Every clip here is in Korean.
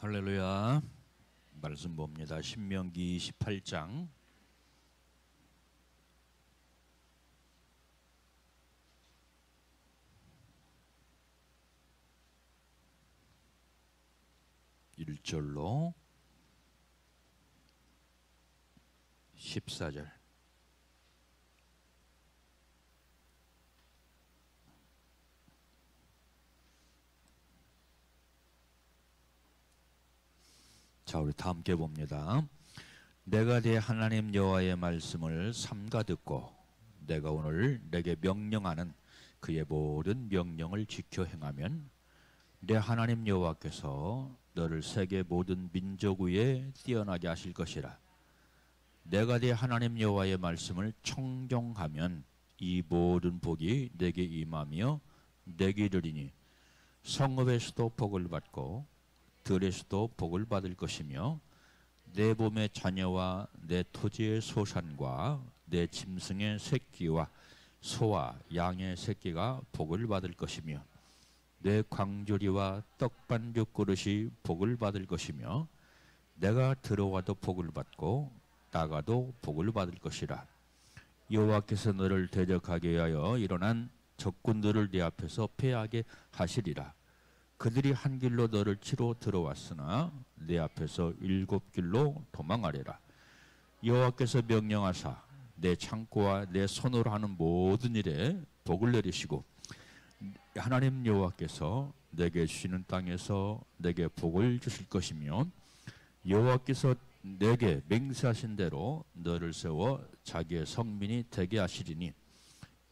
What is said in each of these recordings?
할렐루야. 말씀 봅니다. 신명기 28장 1절로 14절. 자, 우리 다 함께 봅니다. 내가 네 하나님 여호와의 말씀을 삼가 듣고 내가 오늘 내게 명령하는 그의 모든 명령을 지켜 행하면 내 하나님 여호와께서 너를 세계 모든 민족 위에 뛰어나게 하실 것이라. 내가 네 하나님 여호와의 말씀을 청종하면 이 모든 복이 내게 임하며 내게 이르리니 성읍에서도 복을 받고 들에서도 복을 받을 것이며 내 몸의 자녀와 내 토지의 소산과 내 짐승의 새끼와 소와 양의 새끼가 복을 받을 것이며 내 광주리와 떡반죽 그릇이 복을 받을 것이며 내가 들어와도 복을 받고 나가도 복을 받을 것이라. 여호와께서 너를 대적하게 하여 일어난 적군들을 네 앞에서 패하게 하시리라. 그들이 한 길로 너를 치러 들어왔으나 내 앞에서 7길로 도망하리라. 여호와께서 명령하사 내 창고와 내 손으로 하는 모든 일에 복을 내리시고 하나님 여호와께서 내게 주시는 땅에서 내게 복을 주실 것이며 여호와께서 내게 맹세하신 대로 너를 세워 자기의 성민이 되게 하시리니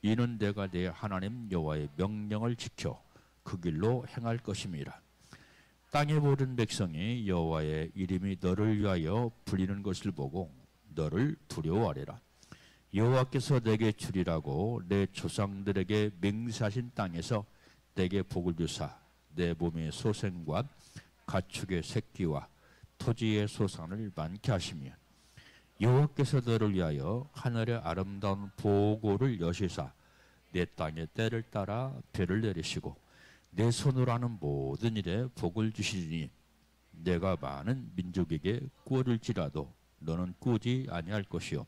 이는 내가 내 하나님 여호와의 명령을 지켜 그 길로 행할 것임이라. 땅의 모든 백성이 여호와의 이름이 너를 위하여 불리는 것을 보고 너를 두려워하리라. 여호와께서 내게 주리라고 내 조상들에게 맹세하신 땅에서 내게 복을 주사 내 몸의 소생과 가축의 새끼와 토지의 소산을 많게 하시며 여호와께서 너를 위하여 하늘의 아름다운 보고를 여시사 내 땅의 때를 따라 별을 내리시고 내 손으로 하는 모든 일에 복을 주시리니 내가 많은 민족에게 꾸어질지라도 너는 꾸지 아니할 것이요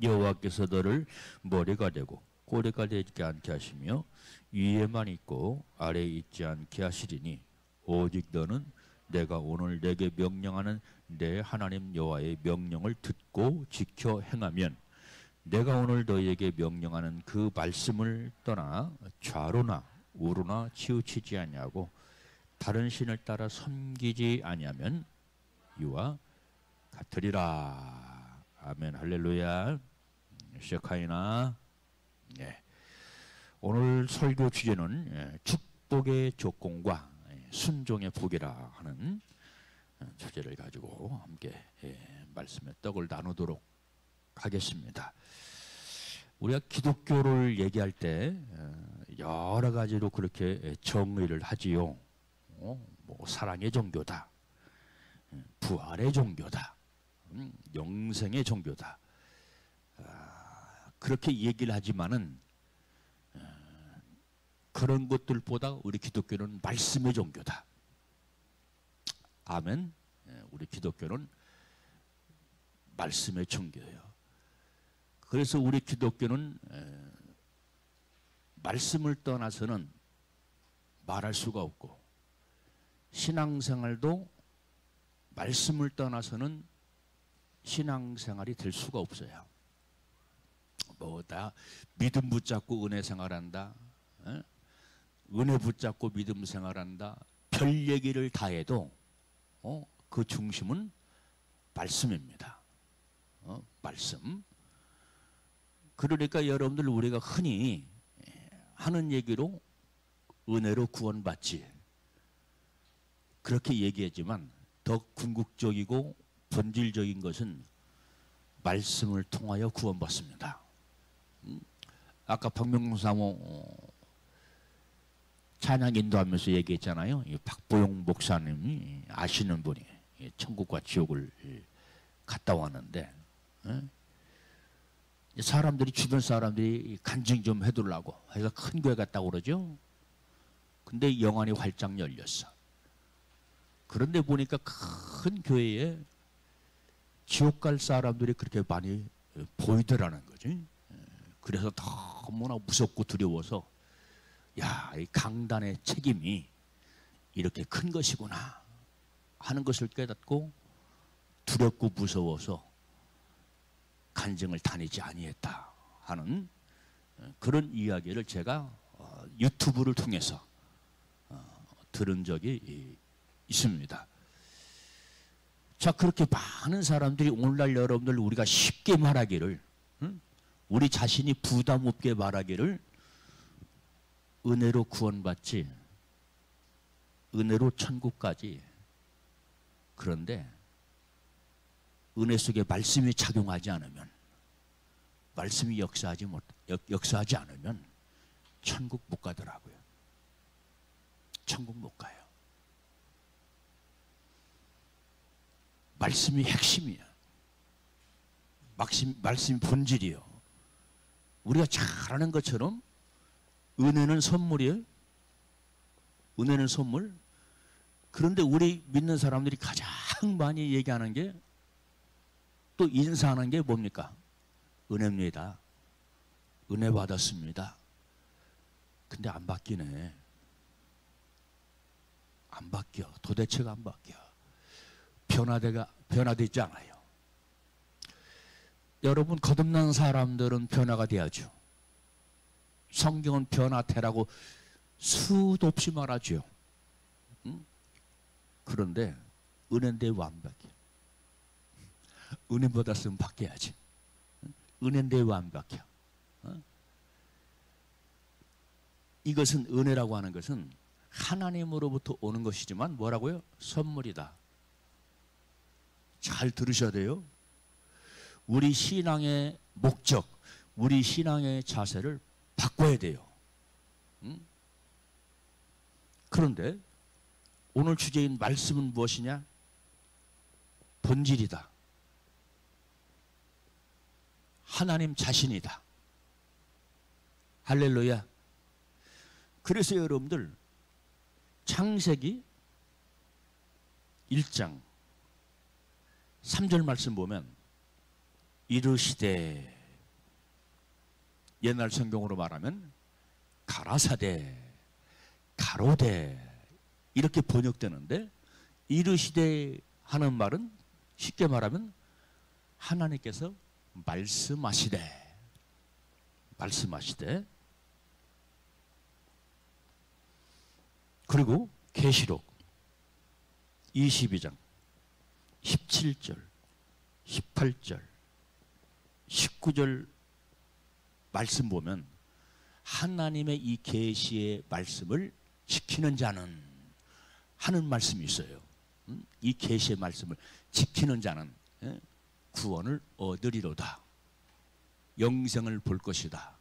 여호와께서 너를 머리가 되고 꼬리가 되지 않게 하시며 위에만 있고 아래에 있지 않게 하시리니 오직 너는 내가 오늘 내게 명령하는 내 하나님 여호와의 명령을 듣고 지켜 행하면 내가 오늘 너희에게 명령하는 그 말씀을 떠나 좌로나 우로나 치우치지 아니하고 다른 신을 따라 섬기지 아니하면 이와 같으리라. 아멘. 할렐루야. 셰카이나. 네. 오늘 설교 주제는 축복의 조건과 순종의 복이라 하는 주제를 가지고 함께 말씀의 떡을 나누도록 하겠습니다. 우리가 기독교를 얘기할 때 여러 가지로 그렇게 정의를 하지요. 뭐 사랑의 종교다, 부활의 종교다, 영생의 종교다. 그렇게 얘기를 하지만은 그런 것들보다 우리 기독교는 말씀의 종교다. 아멘. 우리 기독교는 말씀의 종교예요. 그래서 우리 기독교는 말씀을 떠나서는 말할 수가 없고 신앙생활도 말씀을 떠나서는 신앙생활이 될 수가 없어요. 뭐 다 믿음 붙잡고 은혜 생활한다, 은혜 붙잡고 믿음 생활한다, 별 얘기를 다 해도 그 중심은 말씀입니다. 말씀. 그러니까 여러분들 우리가 흔히 하는 얘기로 은혜로 구원받지 그렇게 얘기하지만 더 궁극적이고 본질적인 것은 말씀을 통하여 구원받습니다. 아까 박명사모 찬양 인도하면서 얘기했잖아요. 박보용 목사님이 아시는 분이 천국과 지옥을 갔다 왔는데 사람들이 주변 사람들이 간증 좀 해두려고 해서 큰 교회 갔다고 그러죠. 근데 영안이 활짝 열렸어. 그런데 보니까 큰 교회에 지옥 갈 사람들이 그렇게 많이 보이더라는 거지. 그래서 너무나 무섭고 두려워서 야, 이 강단의 책임이 이렇게 큰 것이구나 하는 것을 깨닫고 두렵고 무서워서 간증을 다니지 아니했다 하는 그런 이야기를 제가 유튜브를 통해서 들은 적이 있습니다. 자, 그렇게 많은 사람들이 오늘날 여러분들 우리가 쉽게 말하기를, 우리 자신이 부담 없게 말하기를 은혜로 구원받지, 은혜로 천국까지. 그런데 은혜 속에 말씀이 작용하지 않으면, 말씀이 역사하지 않으면 천국 못 가더라고요. 천국 못 가요. 말씀이 핵심이야. 말씀이 본질이요. 우리가 잘 아는 것처럼 은혜는 선물이에요. 은혜는 선물. 그런데 우리 믿는 사람들이 가장 많이 얘기하는 게, 또 인사하는 게 뭡니까? 은혜입니다. 은혜 받았습니다. 근데 안 바뀌네. 안 바뀌어. 도대체가 안 바뀌어. 변화되지 않아요. 여러분, 거듭난 사람들은 변화가 돼야죠. 성경은 변화되라고 수도 없이 말하죠. 그런데 은혜인데 왜 안 바뀌어? 은혜 받았으면 바뀌어야지. 은혜인데 왜 안 바뀌어? 이것은, 은혜라고 하는 것은 하나님으로부터 오는 것이지만 뭐라고요? 선물이다. 잘 들으셔야 돼요. 우리 신앙의 목적, 우리 신앙의 자세를 바꿔야 돼요. 그런데 오늘 주제인 말씀은 무엇이냐? 본질이다. 하나님 자신이다. 할렐루야. 그래서 여러분들 창세기 1장 3절 말씀 보면 이르시되, 옛날 성경으로 말하면 가라사대, 가로대 이렇게 번역되는데, 이르시되 하는 말은 쉽게 말하면 하나님께서 말씀하시되, 말씀하시되. 그리고 계시록 22장 17절, 18절, 19절 말씀 보면 하나님의 이 계시의 말씀을 지키는 자는 하는 말씀이 있어요. 이 계시의 말씀을 지키는 자는 구원을 얻으리로다. 영생을 볼 것이다.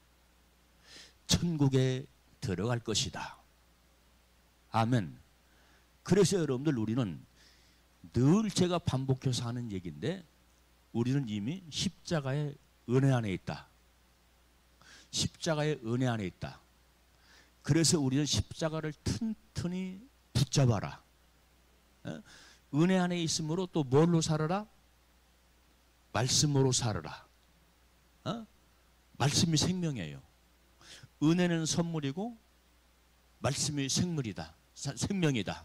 천국에 들어갈 것이다. 아멘. 그래서 여러분들, 우리는 늘 제가 반복해서 하는 얘기인데, 우리는 이미 십자가의 은혜 안에 있다. 십자가의 은혜 안에 있다. 그래서 우리는 십자가를 튼튼히 붙잡아라. 은혜 안에 있으므로 또 뭘로 살아라? 말씀으로 살아라. 말씀이 생명이에요. 은혜는 선물이고 말씀이 생물이다. 생명이다.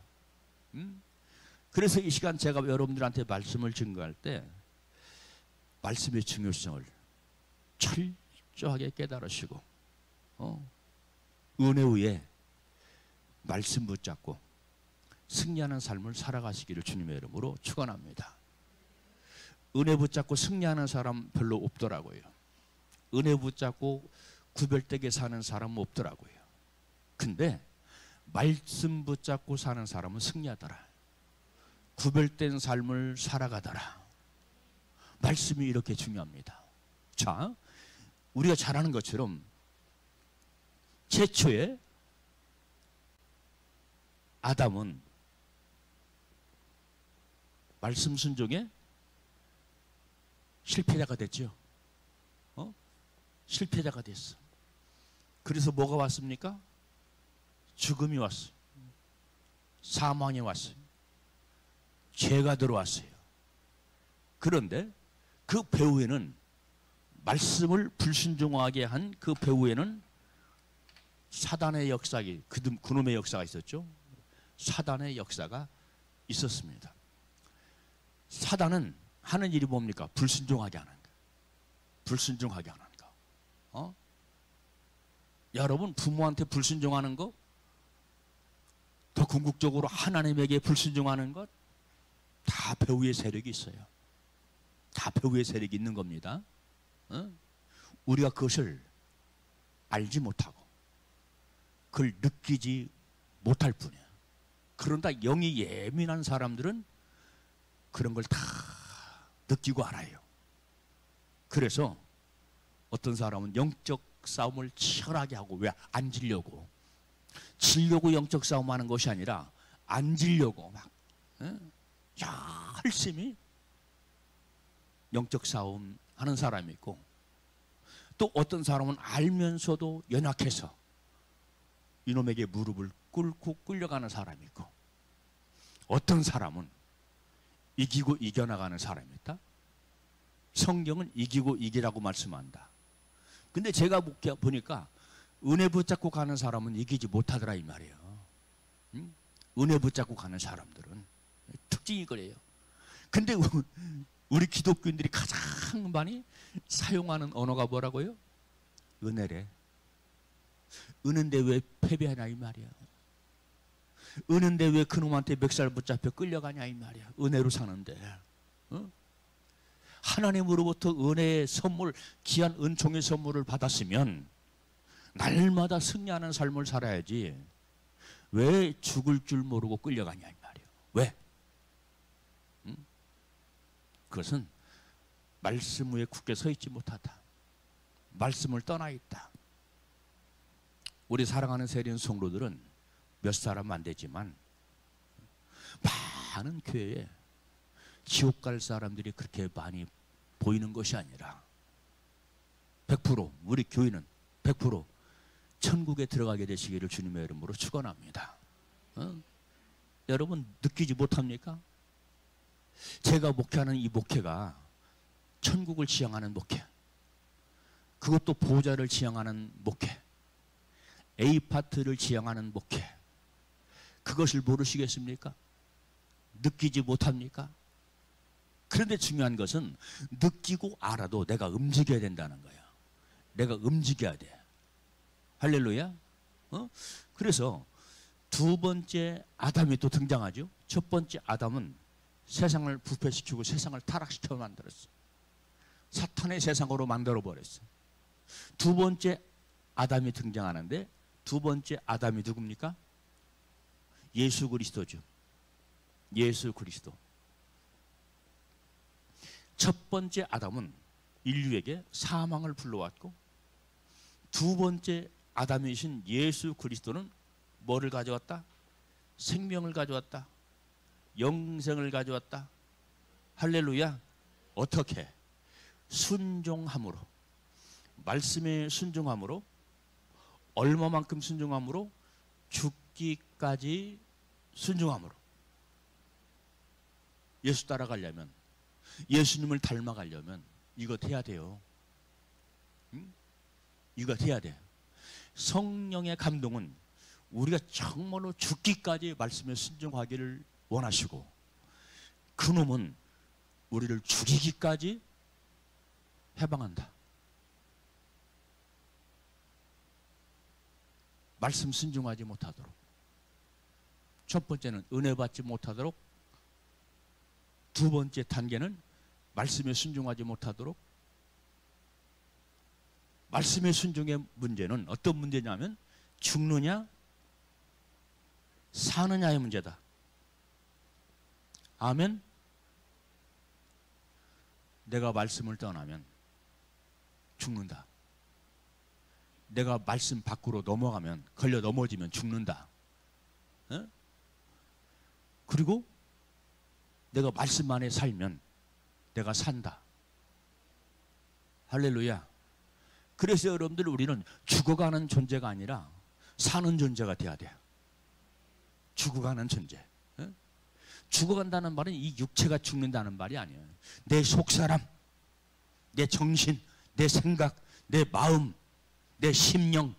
그래서 이 시간 제가 여러분들한테 말씀을 증거할 때 말씀의 중요성을 철저하게 깨달으시고 은혜 위에 말씀 붙잡고 승리하는 삶을 살아가시기를 주님의 이름으로 축원합니다. 은혜 붙잡고 승리하는 사람 별로 없더라고요. 은혜 붙잡고 구별되게 사는 사람은 없더라고요. 근데 말씀 붙잡고 사는 사람은 승리하더라. 구별된 삶을 살아가더라. 말씀이 이렇게 중요합니다. 자, 우리가 잘 아는 것처럼 최초의 아담은 말씀 순종에 실패자가 됐죠. 실패자가 됐어. 그래서 뭐가 왔습니까? 죽음이 왔어요. 사망이 왔어요. 죄가 들어왔어요. 그런데 그 배후에는, 말씀을 불순종하게 한 그 배후에는 사단의 역사가, 그놈의 역사가 있었죠. 사단의 역사가 있었습니다. 사단은 하는 일이 뭡니까? 불순종하게 하는 거. 불순종하게 하는 거. 여러분, 부모한테 불순종하는 거, 더 궁극적으로 하나님에게 불순종하는 것, 다 배후의 세력이 있어요. 다 배후의 세력이 있는 겁니다. 우리가 그것을 알지 못하고 그걸 느끼지 못할 뿐이야. 그런다 영이 예민한 사람들은 그런 걸 다 느끼고 알아요. 그래서 어떤 사람은 영적 싸움을 치열하게 하고, 왜? 안 지려고. 지려고 영적 싸움하는 것이 아니라 안 지려고 막 열심히 영적 싸움 하는 사람이 있고, 또 어떤 사람은 알면서도 연약해서 이놈에게 무릎을 꿇고 끌려가는 사람이 있고, 어떤 사람은 이기고 이겨나가는 사람이 있다. 성경은 이기고 이기라고 말씀한다. 근데 제가 보니까 은혜 붙잡고 가는 사람은 이기지 못하더라 이 말이에요. 은혜 붙잡고 가는 사람들은 특징이 그래요. 근데 우리 기독교인들이 가장 많이 사용하는 언어가 뭐라고요? 은혜래. 은혜인데 왜 패배하냐 이 말이야. 은혜인데 왜 그놈한테 멱살 붙잡혀 끌려가냐 이 말이야. 은혜로 사는데. 하나님으로부터 은혜의 선물, 귀한 은총의 선물을 받았으면 날마다 승리하는 삶을 살아야지 왜 죽을 줄 모르고 끌려가냐 이 말이에요. 왜? 그것은 말씀 위에 굳게 서 있지 못하다. 말씀을 떠나 있다. 우리 사랑하는 세리온 성도들은 몇 사람 안 되지만 많은 교회에 지옥 갈 사람들이 그렇게 많이 보이는 것이 아니라 100% 우리 교회는 100% 천국에 들어가게 되시기를 주님의 이름으로 축원합니다. 여러분 느끼지 못합니까? 제가 목회하는 이 목회가 천국을 지향하는 목회, 그것도 보좌를 지향하는 목회, A파트를 지향하는 목회, 그것을 모르시겠습니까? 느끼지 못합니까? 그런데 중요한 것은 느끼고 알아도 내가 움직여야 된다는 거예요. 내가 움직여야 돼. 할렐루야. 그래서 두 번째 아담이 또 등장하죠. 첫 번째 아담은 세상을 부패시키고 세상을 타락시켜 만들었어. 사탄의 세상으로 만들어버렸어. 두 번째 아담이 등장하는데, 두 번째 아담이 누굽니까? 예수 그리스도죠. 예수 그리스도. 첫 번째 아담은 인류에게 사망을 불러왔고, 두 번째 아담이신 예수 그리스도는 뭐를 가져왔다? 생명을 가져왔다. 영생을 가져왔다. 할렐루야. 어떻게? 순종함으로. 말씀에 순종함으로. 얼마만큼 순종함으로? 죽기까지 순종함으로. 예수 따라가려면, 예수님을 닮아가려면 이것 해야 돼요. 이것 해야 돼. 성령의 감동은 우리가 정말로 죽기까지 말씀에 순종하기를 원하시고, 그놈은 우리를 죽이기까지 해방한다. 말씀 순종하지 못하도록. 첫 번째는 은혜 받지 못하도록, 두 번째 단계는 말씀에 순종하지 못하도록. 말씀의 순종의 문제는 어떤 문제냐면 죽느냐 사느냐의 문제다. 아멘. 내가 말씀을 떠나면 죽는다. 내가 말씀 밖으로 넘어가면, 걸려 넘어지면 죽는다. 그리고 내가 말씀 안에 살면 내가 산다. 할렐루야. 그래서 여러분들, 우리는 죽어가는 존재가 아니라 사는 존재가 돼야 돼. 죽어가는 존재. 죽어간다는 말은 이 육체가 죽는다는 말이 아니에요. 내 속사람, 내 정신, 내 생각, 내 마음, 내 심령,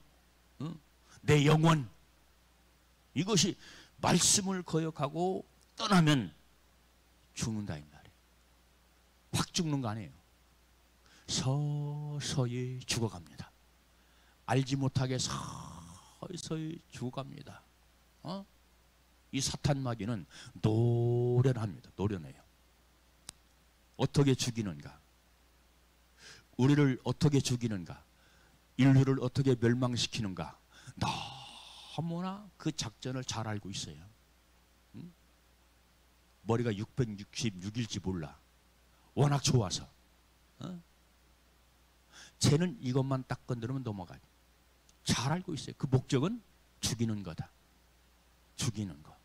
내 영혼, 이것이 말씀을 거역하고 떠나면 죽는다 이 말이에요. 확 죽는 거 아니에요. 서서히 죽어갑니다. 알지 못하게 서서히 죽어갑니다. 이 사탄 마귀는 노련합니다. 노련해요. 어떻게 죽이는가? 우리를 어떻게 죽이는가? 인류를 어떻게 멸망시키는가? 너무나 그 작전을 잘 알고 있어요. 머리가 666일지 몰라. 워낙 좋아서. 쟤는 이것만 딱 건드리면 넘어가요. 잘 알고 있어요. 그 목적은 죽이는 거다. 죽이는 거.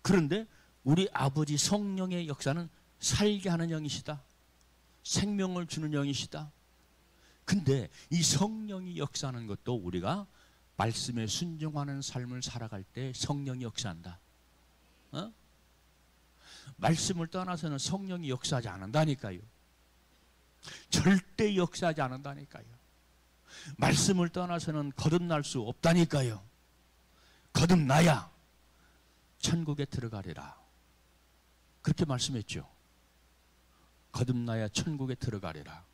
그런데 우리 아버지 성령의 역사는 살게 하는 영이시다. 생명을 주는 영이시다. 근데 이 성령이 역사하는 것도 우리가 말씀에 순종하는 삶을 살아갈 때 성령이 역사한다. 말씀을 떠나서는 성령이 역사하지 않는다니까요. 절대 역사하지 않는다니까요. 말씀을 떠나서는 거듭날 수 없다니까요. 거듭나야 천국에 들어가리라. 그렇게 말씀했죠. 거듭나야 천국에 들어가리라.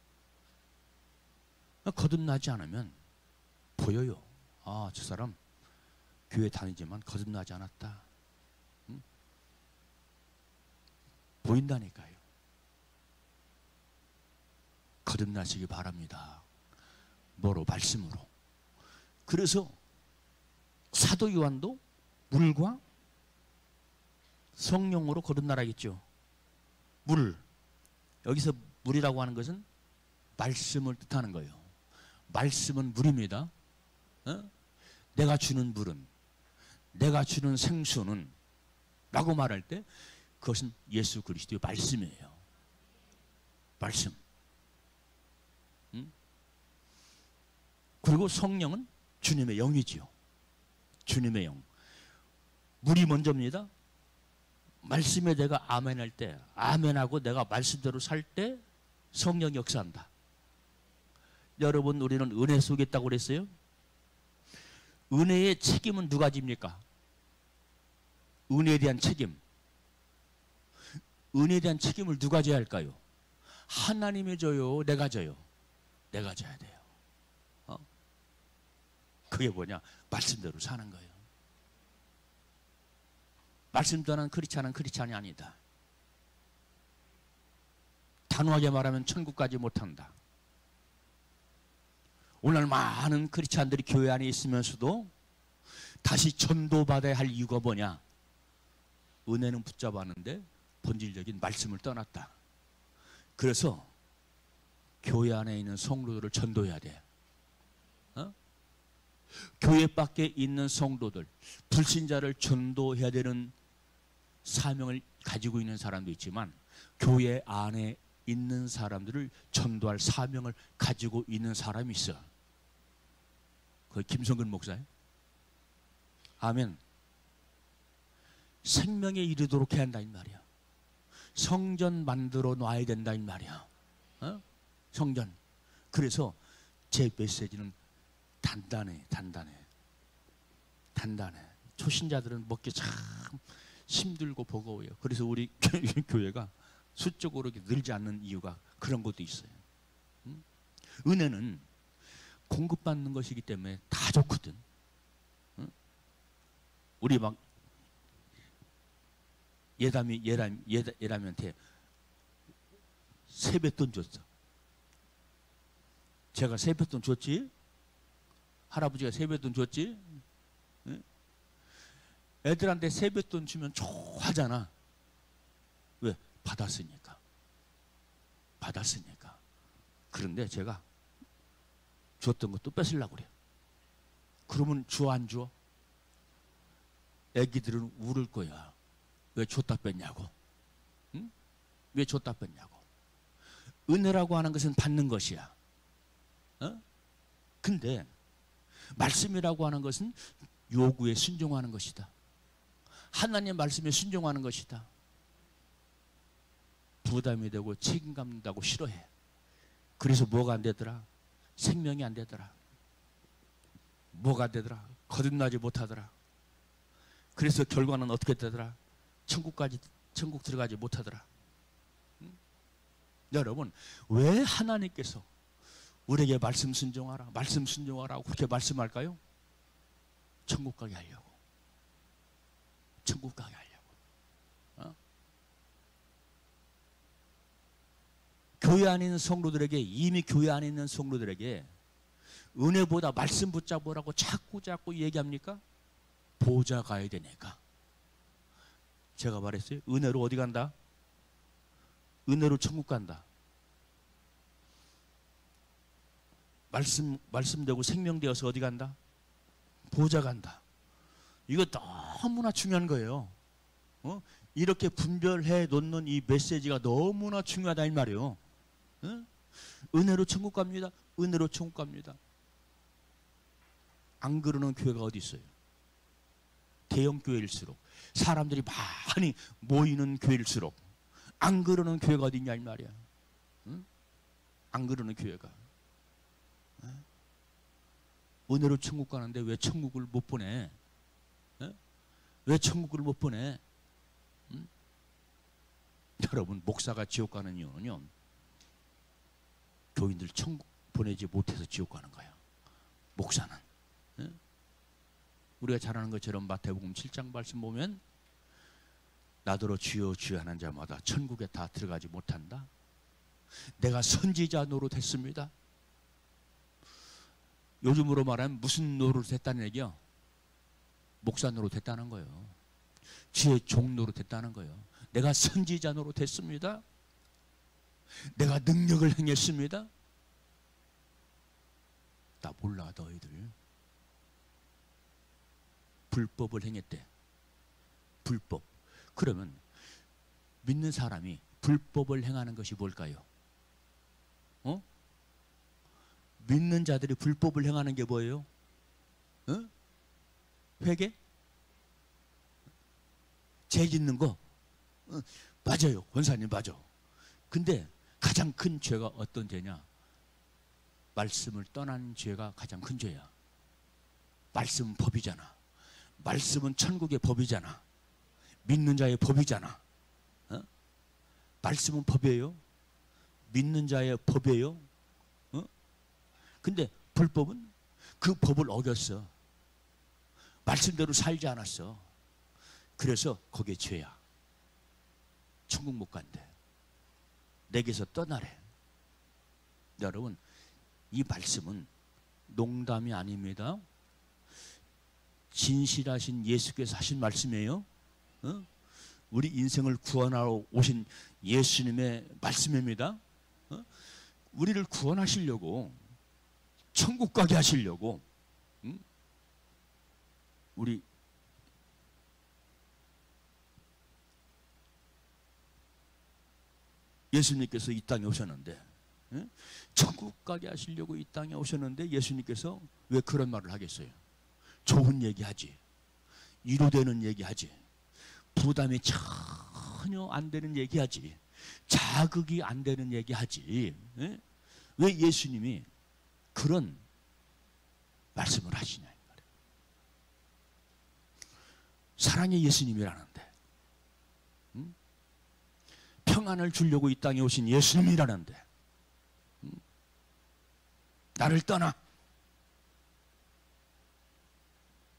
거듭나지 않으면 보여요. 아, 저 사람 교회 다니지만 거듭나지 않았다. 보인다니까요. 거듭나시기 바랍니다. 뭐로? 말씀으로. 그래서 사도 요한도 물과 성령으로 거듭나라겠죠. 물. 여기서 물이라고 하는 것은 말씀을 뜻하는 거예요. 말씀은 물입니다. 내가 주는 물은, 내가 주는 생수는 라고 말할 때 그것은 예수 그리스도의 말씀이에요. 말씀. 그리고 성령은 주님의 영이지요. 주님의 영. 물이 먼저입니다. 말씀에 내가 아멘할 때, 아멘하고 내가 말씀대로 살 때 성령이 역사한다. 여러분, 우리는 은혜 속에 있다고 그랬어요? 은혜의 책임은 누가 집니까? 은혜에 대한 책임. 은혜에 대한 책임을 누가 져야 할까요? 하나님이 져요? 내가 져요? 내가 져야 돼요. 그게 뭐냐? 말씀대로 사는 거예요. 말씀 떠난 크리스찬이 아니다. 단호하게 말하면 천국까지 못한다. 오늘 많은 크리스찬들이 교회 안에 있으면서도 다시 전도받아야 할 이유가 뭐냐? 은혜는 붙잡았는데 본질적인 말씀을 떠났다. 그래서 교회 안에 있는 성도들을 전도해야 돼. 교회 밖에 있는 성도들, 불신자를 전도해야 되는 사명을 가지고 있는 사람도 있지만 교회 안에 있는 사람들을 전도할 사명을 가지고 있는 사람이 있어. 그 김성근 목사예요. 아멘. 생명에 이르도록 해야 한다 이 말이야. 성전 만들어 놔야 된다 이 말이야. 성전. 그래서 제 메시지는 단단해. 초신자들은 먹기 참 힘들고 버거워요. 그래서 우리 교회가 수적으로 늘지 않는 이유가 그런 것도 있어요. 은혜는 공급받는 것이기 때문에 다 좋거든. 우리 막 예람이한테 세뱃돈 줬어. 제가 세뱃돈 줬지? 할아버지가 세뱃돈 줬지? 애들한테 세뱃돈 주면 좋아하잖아. 왜? 받았으니까. 그런데 제가 줬던 것도 뺏으려고 그래요. 그러면 주어 안 주어? 애기들은 울을 거야. 왜 줬다 뺐냐고. 응? 왜 줬다 뺐냐고. 은혜라고 하는 것은 받는 것이야. 근데 말씀이라고 하는 것은 요구에 순종하는 것이다. 하나님의 말씀에 순종하는 것이다. 부담이 되고 책임감 된다고 싫어해. 그래서 뭐가 안 되더라? 생명이 안 되더라. 뭐가 안 되더라? 거듭나지 못하더라. 그래서 결과는 어떻게 되더라? 천국 들어가지 못하더라. 응? 여러분, 왜 하나님께서 우리에게 말씀 순종하라고 그렇게 말씀할까요? 천국 가게 하려고. 천국 가게 하려고. 어? 교회 안에 있는 성도들에게, 이미 교회 안에 있는 성도들에게 은혜보다 말씀 붙잡으라고 자꾸 얘기합니까? 보좌 가야 되니까. 제가 말했어요. 은혜로 어디 간다? 은혜로 천국 간다. 말씀되고 생명되어서 어디 간다? 보좌 간다. 이거 너무나 중요한 거예요. 이렇게 분별해 놓는 이 메시지가 너무나 중요하다 이 말이에요. 은혜로 천국 갑니다. 은혜로 천국 갑니다. 안 그러는 교회가 어디 있어요? 대형 교회일수록, 사람들이 많이 모이는 교회일수록 안 그러는 교회가 어디 있냐 이 말이야. 안 그러는 교회가. 은혜로 천국 가는데 왜 천국을 못 보내? 왜 천국을 못 보내? 여러분, 목사가 지옥 가는 이유는요, 교인들 천국 보내지 못해서 지옥 가는 거예요. 목사는. 우리가 잘 아는 것처럼 마태복음 7장 말씀 보면 나더러 주여 주여 하는 자마다 천국에 다 들어가지 못한다. 내가 선지자 노릇했습니다. 요즘으로 말하면 무슨 노릇했다는 얘기요? 목사 노릇했다는 거예요. 주의 종 노릇했다는 거예요. 내가 선지자 노릇했습니다. 내가 능력을 행했습니다. 나 몰라 너희들. 불법을 행했대. 불법. 그러면 믿는 사람이 불법을 행하는 것이 뭘까요? 믿는 자들이 불법을 행하는 게 뭐예요? 회개? 죄 짓는 거? 맞아요. 권사님 맞아. 근데 가장 큰 죄가 어떤 죄냐? 말씀을 떠난 죄가 가장 큰 죄야. 말씀은 법이잖아. 말씀은 천국의 법이잖아. 믿는 자의 법이잖아. 말씀은 법이에요. 믿는 자의 법이에요. 근데 불법은 그 법을 어겼어. 말씀대로 살지 않았어. 그래서 거기에 죄야. 천국 못 간대. 내게서 떠나래. 여러분, 이 말씀은 농담이 아닙니다. 진실하신 예수께서 하신 말씀이에요. 우리 인생을 구원하러 오신 예수님의 말씀입니다. 우리를 구원하시려고, 천국 가게 하시려고, 우리 예수님께서 이 땅에 오셨는데, 천국 가게 하시려고 이 땅에 오셨는데 예수님께서 왜 그런 말을 하겠어요? 좋은 얘기하지, 위로되는 얘기하지, 부담이 전혀 안 되는 얘기하지, 자극이 안 되는 얘기하지. 왜 예수님이 그런 말씀을 하시냐 이 말이에요. 사랑의 예수님이라는데, 평안을 주려고 이 땅에 오신 예수님이라는데, 나를 떠나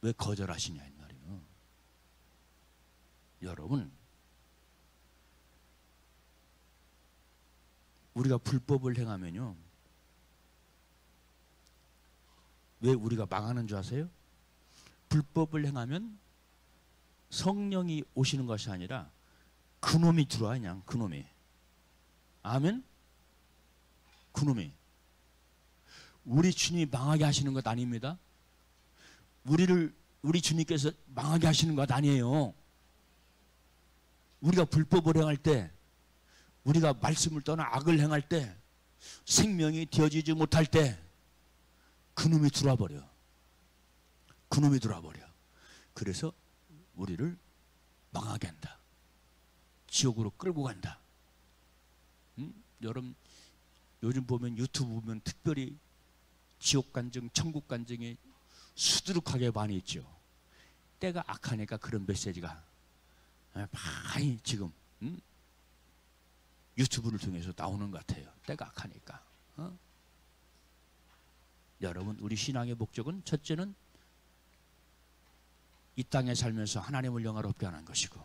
왜 거절하시냐 이 말이에요. 여러분, 우리가 불법을 행하면요, 왜 우리가 망하는 줄 아세요? 불법을 행하면 성령이 오시는 것이 아니라 그놈이 들어와. 그냥 그놈이. 아멘? 그놈이. 우리 주님이 망하게 하시는 것 아닙니다. 우리 주님께서 망하게 하시는 것 아니에요. 우리가 불법을 행할 때, 우리가 말씀을 떠나 악을 행할 때, 생명이 되어지지 못할 때 그놈이 들어와 버려. 그놈이 들어와 버려. 그래서 우리를 망하게 한다. 지옥으로 끌고 간다. 여러분 요즘 보면 유튜브 보면 특별히 지옥 간증, 천국 간증이 수두룩하게 많이 있죠. 때가 악하니까 그런 메시지가 많이 지금 유튜브를 통해서 나오는 것 같아요. 때가 악하니까. 여러분 우리 신앙의 목적은 첫째는 이 땅에 살면서 하나님을 영화롭게 하는 것이고,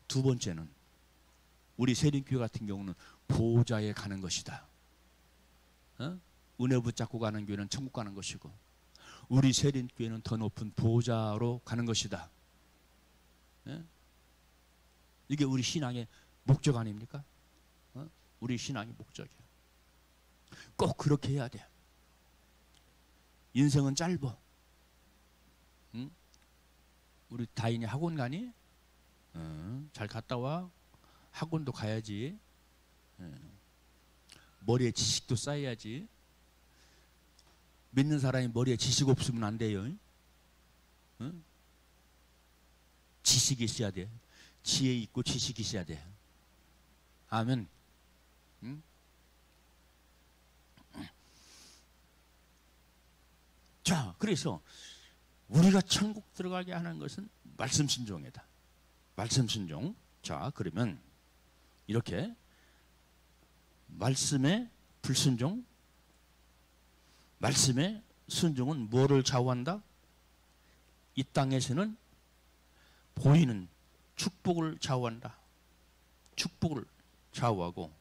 두 번째는 우리 세린교회 같은 경우는 보호자에 가는 것이다. 은혜 붙잡고 가는 교회는 천국 가는 것이고, 우리 세린교회는 더 높은 보호자로 가는 것이다. 이게 우리 신앙의 목적 아닙니까? 우리 신앙의 목적이에요. 꼭 그렇게 해야 돼. 인생은 짧아. 우리 다인이 학원 가니? 잘 갔다 와. 학원도 가야지. 머리에 지식도 쌓여야지. 믿는 사람이 머리에 지식 없으면 안 돼요. 지식이 있어야 돼. 지혜 있고 지식이 있어야 돼. 아멘. 자, 그래서 우리가 천국 들어가게 하는 것은 말씀 순종이다. 말씀 순종. 자, 그러면 이렇게 말씀의 불순종, 말씀의 순종은 뭐를 좌우한다? 이 땅에서는 보이는 축복을 좌우한다. 축복을 좌우하고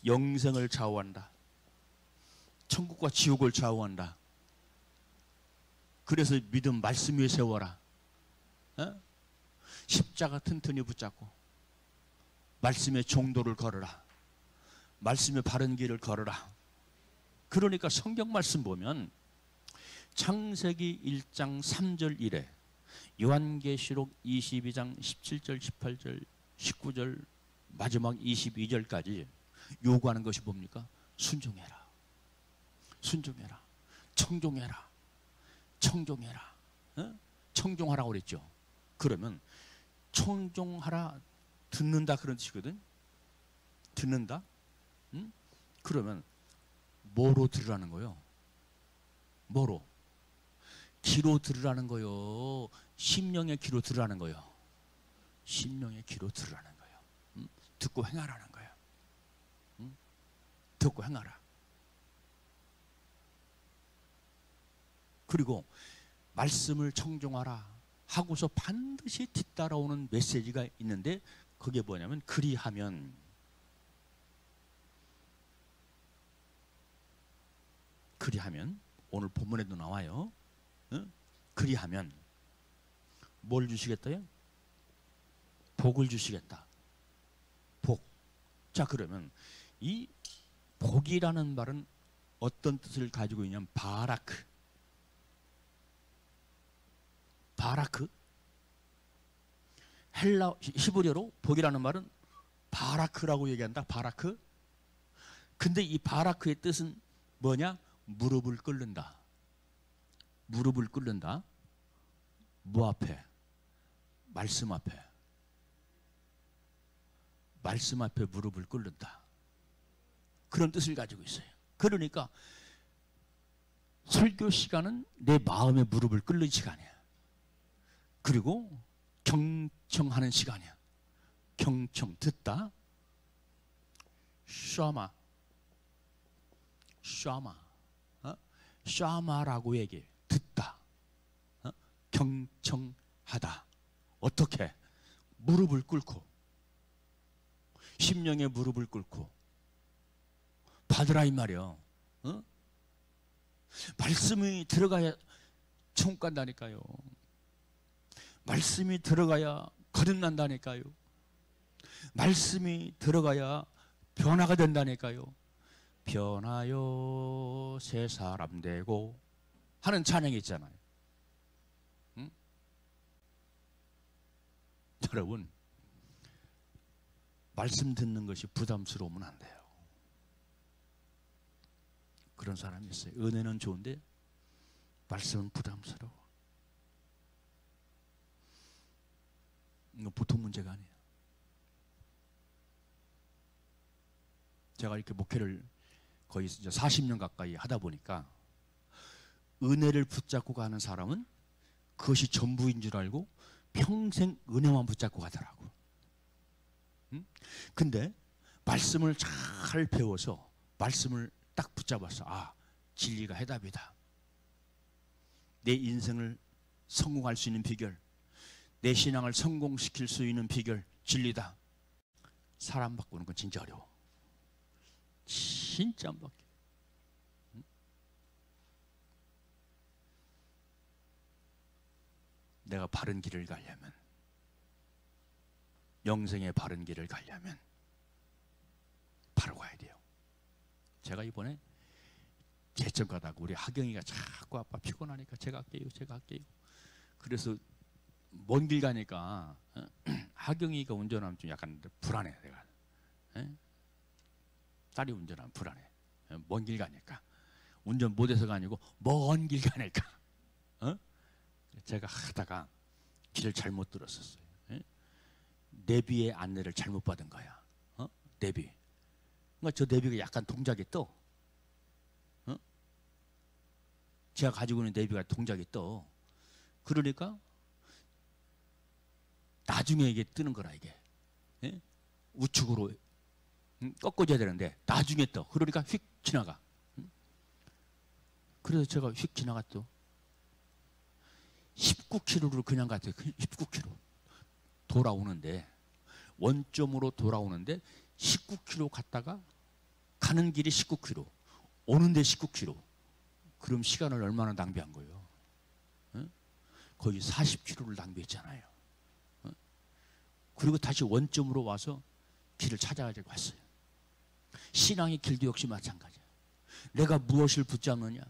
영생을 좌우한다. 천국과 지옥을 좌우한다. 그래서 믿음 말씀 위에 세워라. 십자가 튼튼히 붙잡고 말씀의 종도를 걸어라. 말씀의 바른 길을 걸어라. 그러니까 성경 말씀 보면 창세기 1장 3절 이래, 요한계시록 22장 17절 18절 19절 마지막 22절까지 요구하는 것이 뭡니까? 순종해라. 순종해라. 청종해라. 청종해라. 청종하라고 그랬죠. 그러면 청종하라, 듣는다 그런 뜻이거든. 듣는다. 그러면 뭐로 들으라는 거요? 뭐로? 귀로 들으라는 거요? 심령의 귀로 들으라는 거요? 심령의 귀로 들으라는 거요. 듣고 행하라는 거예요. 듣고 행하라. 그리고 말씀을 청종하라 하고서 반드시 뒤따라오는 메시지가 있는데, 그게 뭐냐면 그리하면. 그리하면 오늘 본문에도 나와요. 그리하면 뭘 주시겠다요? 복을 주시겠다. 복. 자, 그러면 이 복이라는 말은 어떤 뜻을 가지고 있냐면 바라크. 바라크. 헬라 히브리어로 복이라는 말은 바라크라고 얘기한다. 바라크. 근데 이 바라크의 뜻은 뭐냐? 무릎을 꿇는다. 무릎을 꿇는다. 뭐 앞에? 말씀 앞에. 말씀 앞에 무릎을 꿇는다. 그런 뜻을 가지고 있어요. 그러니까 설교 시간은 내 마음의 무릎을 꿇는 시간이야. 그리고 경청하는 시간이야. 경청, 듣다. 샤마. 샤마. 샤마라고 얘기해. 듣다. 경청하다. 어떻게? 무릎을 꿇고, 심령의 무릎을 꿇고 받으라 이 말이요. 말씀이 들어가야 천국 간다니까요. 말씀이 들어가야 거듭난다니까요. 말씀이 들어가야 변화가 된다니까요. 변하여 새 사람 되고 하는 찬양이 있잖아요. 여러분, 말씀 듣는 것이 부담스러우면 안 돼요. 그런 사람이 있어요. 은혜는 좋은데 말씀은 부담스러워. 이거 보통 문제가 아니에요. 제가 이렇게 목회를 거의 이제 40년 가까이 하다 보니까 은혜를 붙잡고 가는 사람은 그것이 전부인 줄 알고 평생 은혜만 붙잡고 가더라고. 근데 말씀을 잘 배워서 말씀을 딱 붙잡아서 아, 진리가 해답이다. 내 인생을 성공할 수 있는 비결, 내 신앙을 성공시킬 수 있는 비결, 진리다. 사람 바꾸는 건 진짜 어려워. 진짜 안 바뀌어. 내가 바른 길을 가려면, 영생의 바른 길을 가려면 바로 가야 돼요. 제가 이번에 제천 가다가 우리 하경이가 자꾸 아빠 피곤하니까 제가 할게요. 그래서 먼 길 가니까 하경이가 운전하면 좀 약간 불안해. 내가 딸이 운전하면 불안해. 먼 길 가니까 운전 못해서가 아니고 먼 길 가니까 제가 하다가 길을 잘못 들었었어요. 내비의 안내를 잘못 받은 거야. 내비. 그러니까 저 내비가 약간 동작이 떠. 제가 가지고 있는 내비가 동작이 떠. 그러니까 나중에 이게 뜨는 거라 이게. 우측으로 꺾어줘야 되는데 나중에 떠. 그러니까 휙 지나가. 그래서 제가 휙 지나갔죠. 19km를 그냥 갔어요. 19km. 돌아오는데 원점으로 돌아오는데 19km 갔다가 가는 길이 19km, 오는데 19km. 그럼 시간을 얼마나 낭비한 거예요? 거의 40km를 낭비했잖아요. 그리고 다시 원점으로 와서 길을 찾아가지고 왔어요. 신앙의 길도 역시 마찬가지야. 내가 무엇을 붙잡느냐?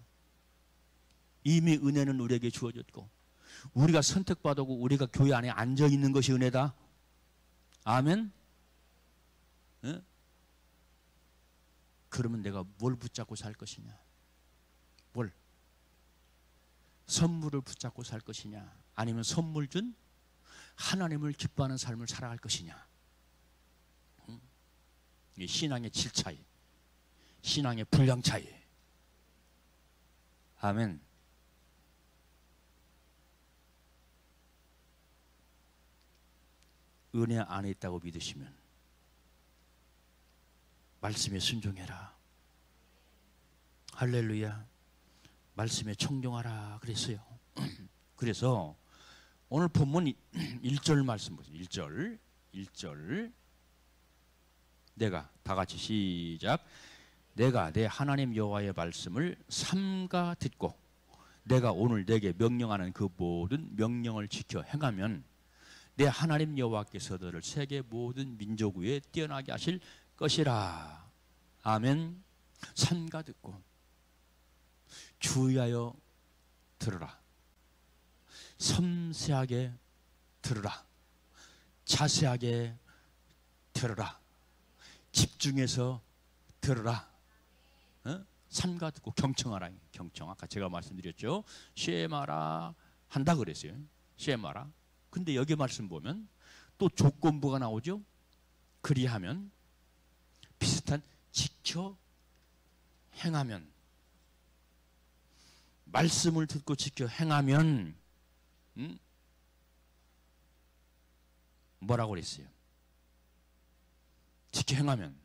이미 은혜는 우리에게 주어졌고 우리가 선택받았고 우리가 교회 안에 앉아 있는 것이 은혜다. 아멘. 그러면 내가 뭘 붙잡고 살 것이냐? 뭘? 선물을 붙잡고 살 것이냐? 아니면 선물 준 하나님을 기뻐하는 삶을 살아갈 것이냐? 이 신앙의 질 차이, 신앙의 분량 차이. 아멘. 은혜 안에 있다고 믿으시면 말씀에 순종해라. 할렐루야. 말씀에 청종하라 그랬어요. 그래서 오늘 본문 1절 말씀 보세요. 1절 내가 다 같이 시작. 내가 내 하나님 여호와의 말씀을 삼가 듣고 내가 오늘 내게 명령하는 그 모든 명령을 지켜 행하면 내 하나님 여호와께서 너를 세계 모든 민족 위에 뛰어나게 하실 것이라. 아멘. 삼가 듣고 주의하여 들으라. 섬세하게 들으라. 자세하게 들으라. 집중해서 들으라. 삼가 듣고 경청하라. 경청. 아까 제가 말씀드렸죠. 쉐마라 한다 그랬어요. 쉐마라. 근데 여기 말씀 보면 또 조건부가 나오죠. 그리하면 비슷한 지켜 행하면, 말씀을 듣고 지켜 행하면 뭐라고 그랬어요? 지켜 행하면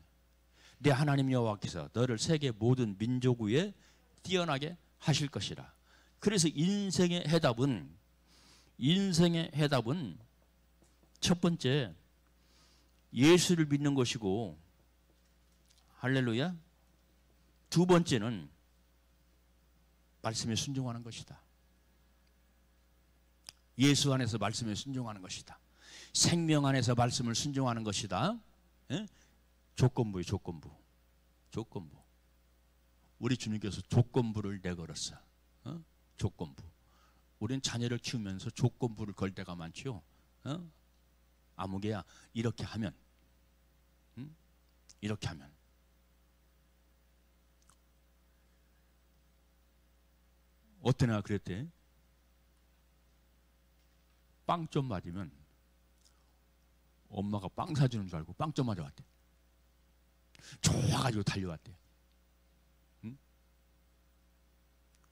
내 하나님 여호와께서 너를 세계 모든 민족 위에 뛰어나게 하실 것이라. 그래서 인생의 해답은 첫 번째 예수를 믿는 것이고, 할렐루야. 두 번째는 말씀에 순종하는 것이다. 예수 안에서 말씀에 순종하는 것이다. 생명 안에서 말씀을 순종하는 것이다. 예? 조건부예요. 조건부. 우리 주님께서 조건부를 내걸었어. 조건부. 우리는 자녀를 키우면서 조건부를 걸 때가 많죠. 아무개야 이렇게 하면, 이렇게 하면. 어떤 애가 그랬대. 빵 좀 맞으면 엄마가 빵 사주는 줄 알고 빵점 맞아왔대. 좋아가지고 달려왔대. 응?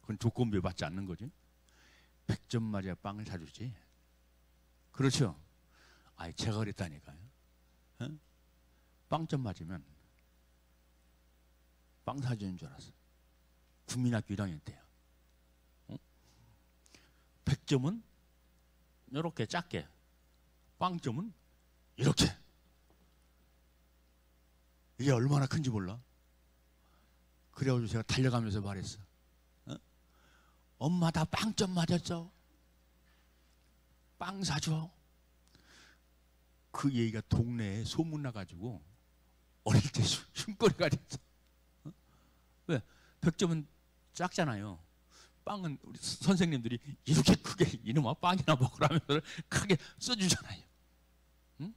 그건 조건부에 받지 않는 거지. 100점 맞아야 빵을 사주지. 그렇죠? 아이, 제가 그랬다니까요. 어? 빵점 맞으면 빵 사주는 줄 알았어. 국민학교 1학년 때요. 어? 100점은 이렇게 작게, 빵점은 이렇게. 이게 얼마나 큰지 몰라. 그래가지고 제가 달려가면서 말했어. 어? 엄마 다 빵점 맞았어. 빵 사줘. 그 얘기가 동네에 소문나가지고 어릴 때 흉거리가 됐어. 어? 왜? 100점은 작잖아요. 빵은 우리 선생님들이 이렇게 크게 이놈아 빵이나 먹으라면서 크게 써주잖아요. 응?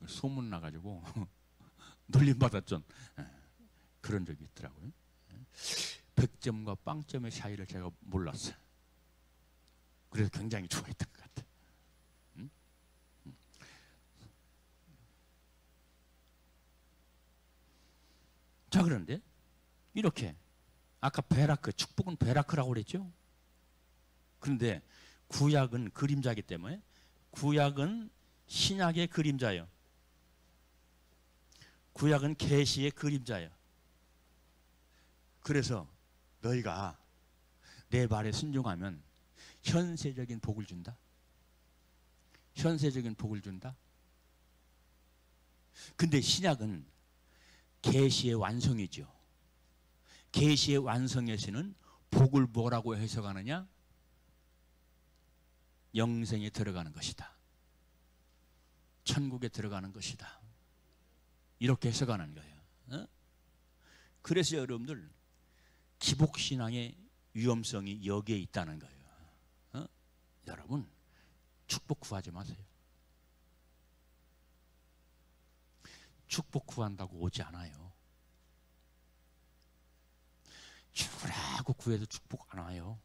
소문나가지고 놀림받았던 그런 적이 있더라고요. 100점과 빵점의 차이를 제가 몰랐어요. 그래서 굉장히 좋아했던 것 같아요. 응? 응. 자, 그런데 이렇게 아까 베라크, 축복은 베라크라고 그랬죠. 그런데 구약은 그림자이기 때문에 구약은 신약의 그림자예요. 구약은 계시의 그림자예요. 그래서 너희가 내 말에 순종하면 현세적인 복을 준다. 현세적인 복을 준다. 근데 신약은 계시의 완성이죠. 계시의 완성에서는 복을 뭐라고 해석하느냐? 영생에 들어가는 것이다. 천국에 들어가는 것이다. 이렇게 해석하는 거예요. 어? 그래서 여러분들 기복신앙의 위험성이 여기에 있다는 거예요. 어? 여러분 축복 구하지 마세요. 축복 구한다고 오지 않아요. 죽으라고 구해도 축복 안 와요.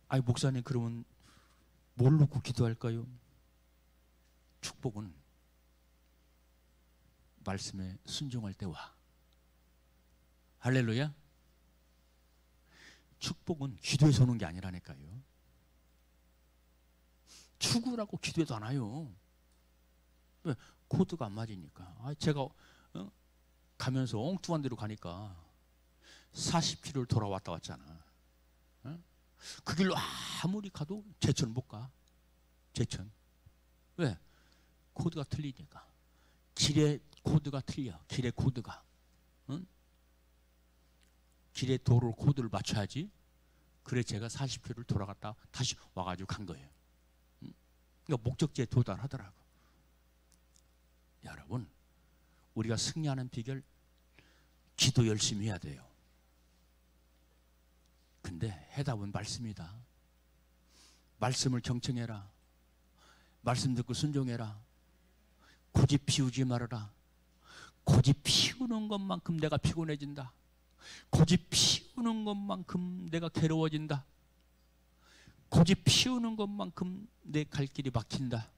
아니 목사님 그러면 뭘 놓고 기도할까요? 축복은 말씀에 순종할 때 와. 할렐루야. 축복은 기도에서 오는 게 아니라니까요. 죽으라고 기도해도 안 와요. 왜? 코드가 안 맞으니까. 제가 가면서 엉뚱한 데로 가니까 40km를 돌아왔다 왔잖아. 그 길로 아무리 가도 제천 못 가. 제천. 왜? 코드가 틀리니까. 길의 코드가 틀려. 길의 코드가. 응? 길의 도로 코드를 맞춰야지. 그래 제가 40km를 돌아갔다 다시 와가지고 간 거예요. 응? 그러니까 목적지에 도달하더라고. 여러분 우리가 승리하는 비결 기도 열심히 해야 돼요. 근데 해답은 말씀이다. 말씀을 경청해라. 말씀 듣고 순종해라. 고집 피우지 말아라. 고집 피우는 것만큼 내가 피곤해진다. 고집 피우는 것만큼 내가 괴로워진다. 고집 피우는 것만큼 내 갈 길이 막힌다.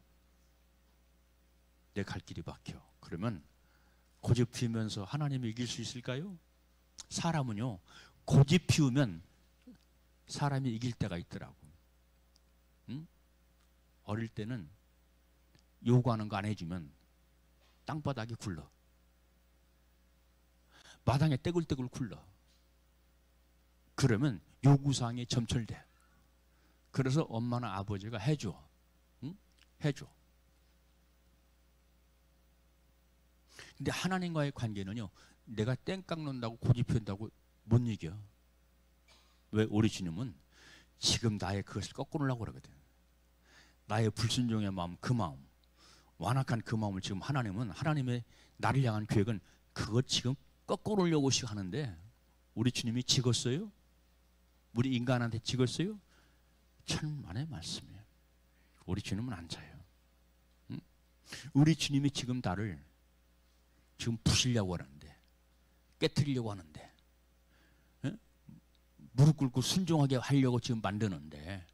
내 갈 길이 막혀. 그러면 고집 피우면서 하나님을 이길 수 있을까요? 사람은요 고집 피우면 사람이 이길 때가 있더라고. 응? 어릴 때는 요구하는 거 안 해주면 땅바닥이 굴러. 마당에 떼굴떼굴 굴러. 그러면 요구사항이 점철돼. 그래서 엄마나 아버지가 해줘. 응? 해줘. 근데 하나님과의 관계는요 내가 땡깡 놓는다고 고집 피운다고 못 이겨. 왜? 우리 주님은 지금 나의 그것을 꺾어놓으려고 그러거든. 나의 불순종의 마음, 그 마음, 완악한 그 마음을 지금 하나님은 하나님의 나를 향한 계획은 그것 지금 꺾어놓으려고 하는데 우리 주님이 지었어요? 우리 인간한테 지었어요? 천만의 말씀이에요. 우리 주님은 안 져요. 응? 우리 주님이 지금 나를 지금 부시려고 하는데 깨트리려고 하는데 응? 무릎 꿇고 순종하게 하려고 지금 만드는데,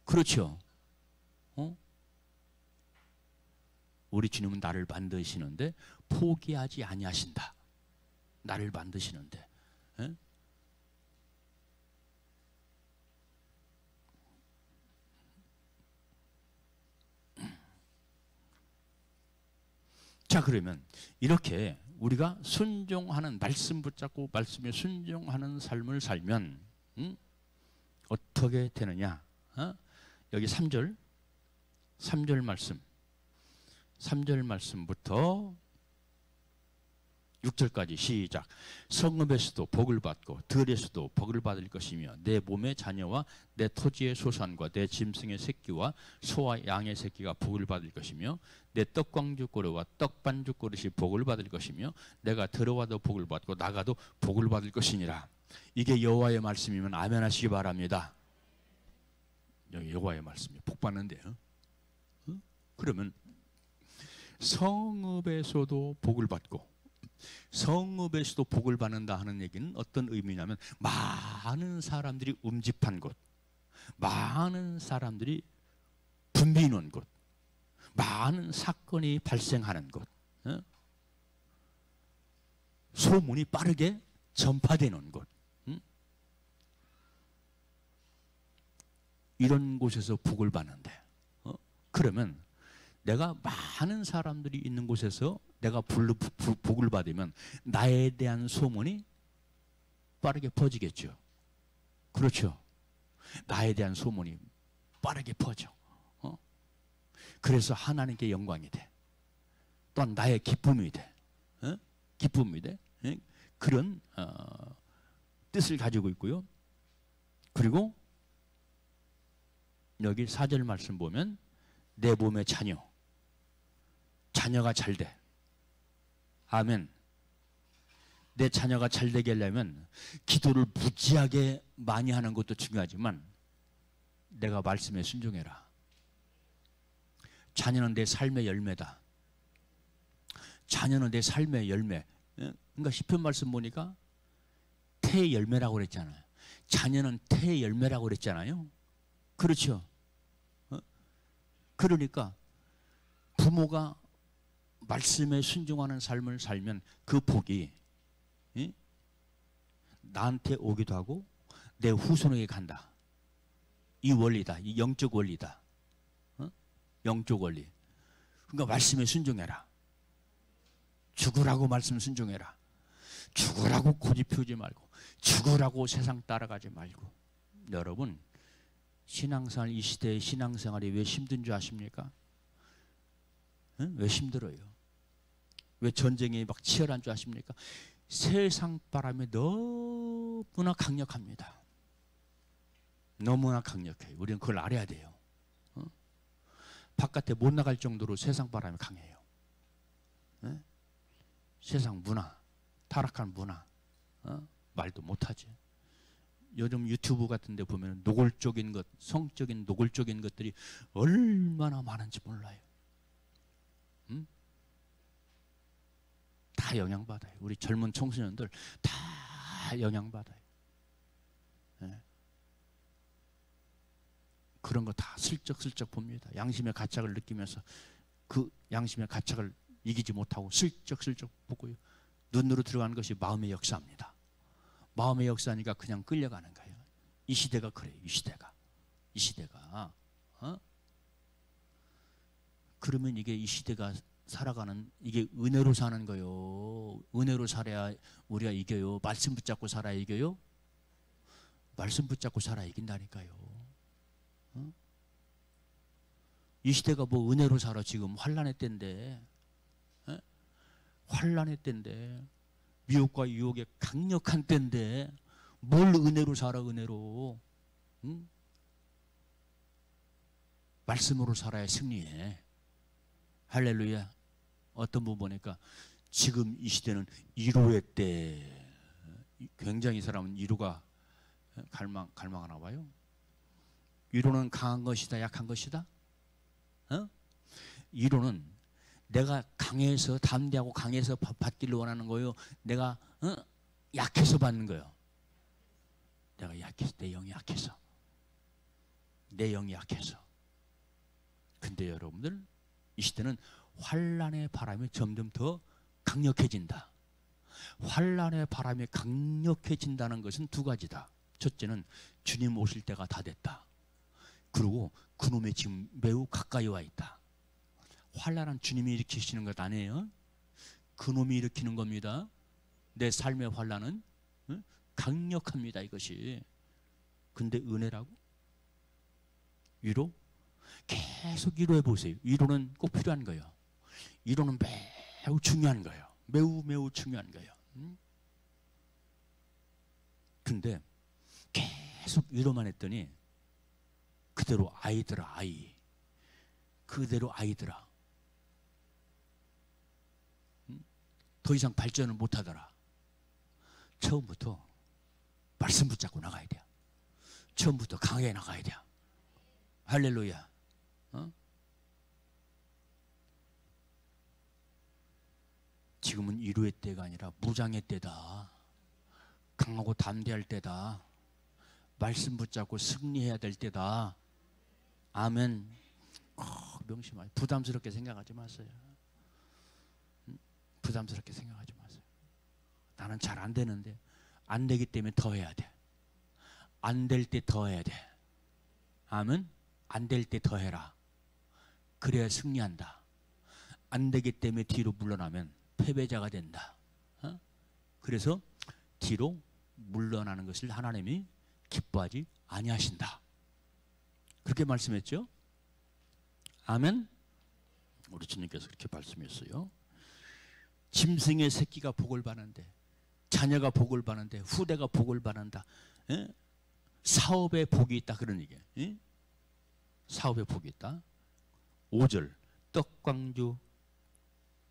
그렇죠? 우리 주님은 나를 만드시는데 포기하지 아니하신다. 나를 만드시는데. 에? 자, 그러면 이렇게 우리가 순종하는, 말씀 붙잡고 말씀에 순종하는 삶을 살면 어떻게 되느냐? 여기 3절 말씀, 3절 말씀부터 6절까지 시작. 성읍에서도 복을 받고 들에서도 복을 받을 것이며 내 몸의 자녀와 내 토지의 소산과 내 짐승의 새끼와 소와 양의 새끼가 복을 받을 것이며 내 떡광주 그릇과 떡반주 그릇이 복을 받을 것이며 내가 들어와도 복을 받고 나가도 복을 받을 것이니라. 이게 여호와의 말씀이면 아멘 하시기 바랍니다. 여기 여호와의 말씀이 복 받는데요. 그러면 성읍에서도 복을 받고 성읍에서도 복을 받는다 하는 얘기는 어떤 의미냐면 많은 사람들이 음집한 곳, 많은 사람들이 붐비는 곳, 많은 사건이 발생하는 곳, 소문이 빠르게 전파되는 곳, 이런 곳에서 복을 받는데, 그러면 내가 많은 사람들이 있는 곳에서 내가 복을 받으면 나에 대한 소문이 빠르게 퍼지겠죠. 그렇죠. 나에 대한 소문이 빠르게 퍼져. 그래서 하나님께 영광이 돼. 또한 나의 기쁨이 돼. 기쁨이 돼. 그런 뜻을 가지고 있고요. 그리고 여기 4절 말씀 보면 내 몸의 자녀가 잘 돼. 아멘. 내 자녀가 잘 되게 하려면 기도를 무지하게 많이 하는 것도 중요하지만 내가 말씀에 순종해라. 자녀는 내 삶의 열매다. 자녀는 내 삶의 열매. 그러니까 시편 말씀 보니까 태의 열매라고 그랬잖아요. 자녀는 태의 열매라고 그랬잖아요. 그렇죠. 그러니까 부모가 말씀에 순종하는 삶을 살면 그 복이 나한테 오기도 하고 내 후손에게 간다. 이 원리다. 이 영적 원리다. 영적 원리. 그러니까 말씀에 순종해라. 죽으라고 말씀 순종해라. 죽으라고 고집 피우지 말고, 죽으라고 세상 따라가지 말고. 여러분, 신앙생활, 이 시대의 신앙생활이 왜 힘든 줄 아십니까? 왜 힘들어요? 왜 전쟁이 막 치열한 줄 아십니까? 세상 바람이 너무나 강력합니다. 너무나 강력해요. 우리는 그걸 알아야 돼요. 바깥에 못 나갈 정도로 세상 바람이 강해요. 세상 문화, 타락한 문화, 말도 못하지. 요즘 유튜브 같은 데 보면 노골적인 것, 성적인 노골적인 것들이 얼마나 많은지 몰라요. 다 영향받아요. 우리 젊은 청소년들 다 영향받아요. 그런 거 다 슬쩍슬쩍 봅니다. 양심의 가책을 느끼면서 그 양심의 가책을 이기지 못하고 슬쩍슬쩍 보고요. 눈으로 들어가는 것이 마음의 역사입니다. 마음의 역사니까 그냥 끌려가는 거예요. 이 시대가 그래요. 이 시대가. 그러면 이게 이 시대가 살아가는, 이게 은혜로 사는 거요. 은혜로 살아야 우리가 이겨요. 말씀 붙잡고 살아야 이겨요. 말씀 붙잡고 살아야 이긴다니까요. 이 시대가 뭐 은혜로 살아. 지금 환난의 때인데, 환난의 때인데, 미혹과 유혹의 강력한 때인데 뭘 은혜로 살아. 은혜로. 말씀으로 살아야 승리해. 할렐루야. 어떤 분 보니까 지금 이 시대는 이로의 때. 굉장히 이 사람은 이로가 갈망하나 봐요. 이로는 강한 것이다, 약한 것이다? 이로는 내가 강해서, 담대하고 강해서 받기를 원하는 거예요. 내가 약해서 받는 거예요. 내가 약해서, 내 영이 약해서. 내 영이 약해서. 근데 여러분들, 이 시대는 환난의 바람이 점점 더 강력해진다. 환난의 바람이 강력해진다는 것은 두 가지다. 첫째는 주님 오실 때가 다 됐다. 그리고 그놈의 지금 매우 가까이 와 있다. 환난은 주님이 일으키시는 것 아니에요. 그놈이 일으키는 겁니다. 내 삶의 환난은 강력합니다, 이것이. 근데 은혜라고? 위로? 계속 위로해 보세요. 위로는 꼭 필요한 거예요. 위로는 매우 중요한 거예요. 매우 중요한 거예요. 근데 계속 위로만 했더니 그대로 아이더라, 아이. 그대로 아이더라. 더 이상 발전을 못하더라. 처음부터 말씀 붙잡고 나가야 돼요. 처음부터 강하게 나가야 돼요. 할렐루야. 지금은 위로의 때가 아니라 무장의 때다. 강하고 담대할 때다. 말씀 붙잡고 승리해야 될 때다. 아멘. 명심하세요. 부담스럽게 생각하지 마세요. 부담스럽게 생각하지 마세요. 나는 잘 안 되는데, 안 되기 때문에 더 해야 돼. 안 될 때 더 해야 돼. 아멘. 안 될 때 더 해라. 그래야 승리한다. 안 되기 때문에 뒤로 물러나면 패배자가 된다. 그래서 뒤로 물러나는 것을 하나님이 기뻐하지 아니하신다. 그렇게 말씀했죠. 아멘. 우리 주님께서 그렇게 말씀했어요. 짐승의 새끼가 복을 받는데, 자녀가 복을 받는데, 후대가 복을 받는다. 사업에 복이 있다, 그런 얘기예요. 사업에 복이 있다. 5절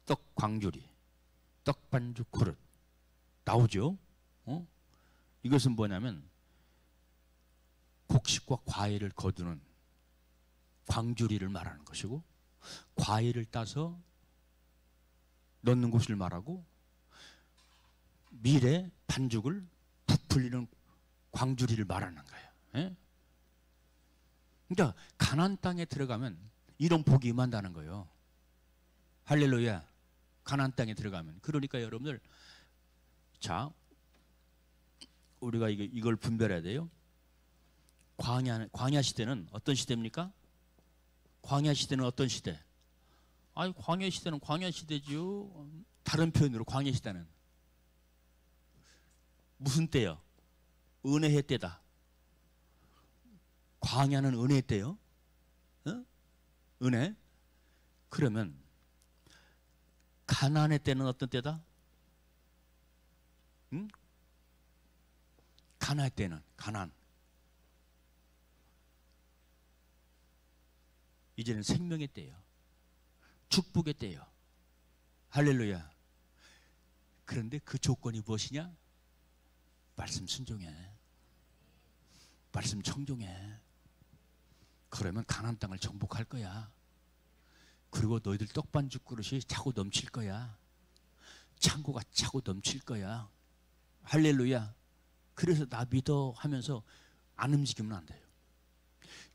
떡광주리, 떡반죽 그릇 나오죠. 이것은 뭐냐면 곡식과 과일을 거두는 광주리를 말하는 것이고, 과일을 따서 넣는 곳을 말하고, 밀에 반죽을 부풀리는 광주리를 말하는 거예요. 그러니까 가나안 땅에 들어가면 이런 복이 임한다는 거예요. 할렐루야. 가나안 땅에 들어가면. 그러니까 여러분들, 자, 우리가 이걸 분별해야 돼요. 광야 시대는 어떤 시대입니까? 광야 시대는 어떤 시대? 아니, 광야 시대는 광야 시대지요. 다른 표현으로 광야 시대는 무슨 때요? 은혜의 때다. 광야는 은혜의 때요. 은혜. 그러면 가나안의 때는 어떤 때다? 가나안의 때는 가나안. 이제는 생명의 때예요. 축복의 때예요. 할렐루야. 그런데 그 조건이 무엇이냐? 말씀 순종해. 말씀 청종해. 그러면 가나안 땅을 정복할 거야. 그리고 너희들 떡반죽 그릇이 차고 넘칠 거야. 창고가 차고 넘칠 거야. 할렐루야. 그래서 나 믿어 하면서 안 움직이면 안 돼요.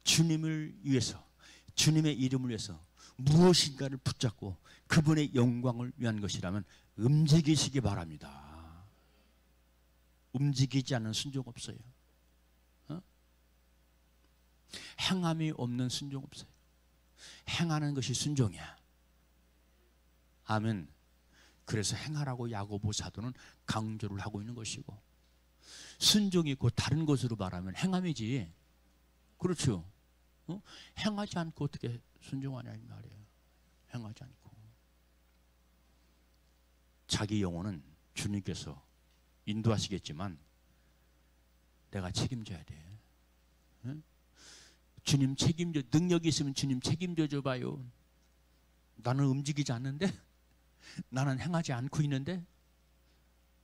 주님을 위해서, 주님의 이름을 위해서 무엇인가를 붙잡고 그분의 영광을 위한 것이라면 움직이시기 바랍니다. 움직이지 않는 순종 없어요. 행함이 없는 순종 없어요. 행하는 것이 순종이야. 아멘. 그래서 행하라고 야고보 사도는 강조를 하고 있는 것이고, 순종이 곧 다른 것으로 말하면 행함이지. 그렇죠. 행하지 않고 어떻게 순종하냐 이 말이에요. 행하지 않고. 자기 영혼은 주님께서 인도하시겠지만 내가 책임져야 돼. 주님 책임져. 능력이 있으면 주님 책임져 줘봐요. 나는 움직이지 않는데, 나는 행하지 않고 있는데,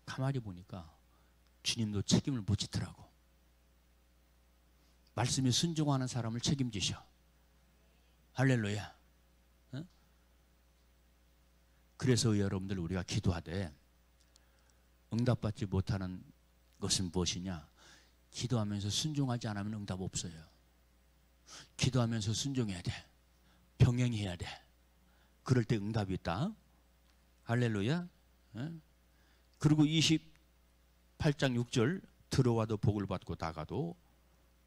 가만히 보니까 주님도 책임을 못 지더라고. 말씀에 순종하는 사람을 책임지셔. 할렐루야. 그래서 여러분들, 우리가 기도하되 응답받지 못하는 것은 무엇이냐? 기도하면서 순종하지 않으면 응답 없어요. 기도하면서 순종해야 돼. 병행해야 돼. 그럴 때 응답이 있다. 할렐루야. 그리고 28장 6절 들어와도 복을 받고 나가도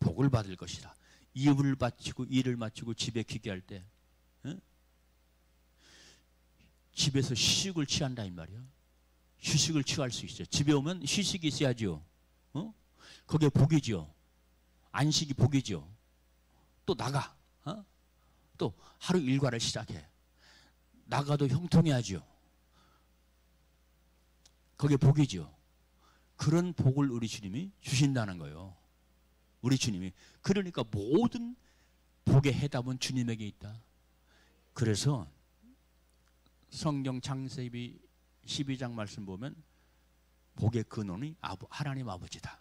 복을 받을 것이다. 일을 마치고 집에 귀개할 때 집에서 휴식을 취한다 이 말이야. 휴식을 취할 수 있어요. 집에 오면 휴식이 있어야죠. 그게 복이죠. 안식이 복이죠. 또 나가. 또 하루 일과를 시작해. 나가도 형통해야죠. 그게 복이죠. 그런 복을 우리 주님이 주신다는 거예요. 우리 주님이. 그러니까 모든 복의 해답은 주님에게 있다. 그래서 성경 창세기 12장 말씀 보면 복의 근원이 하나님 아버지다.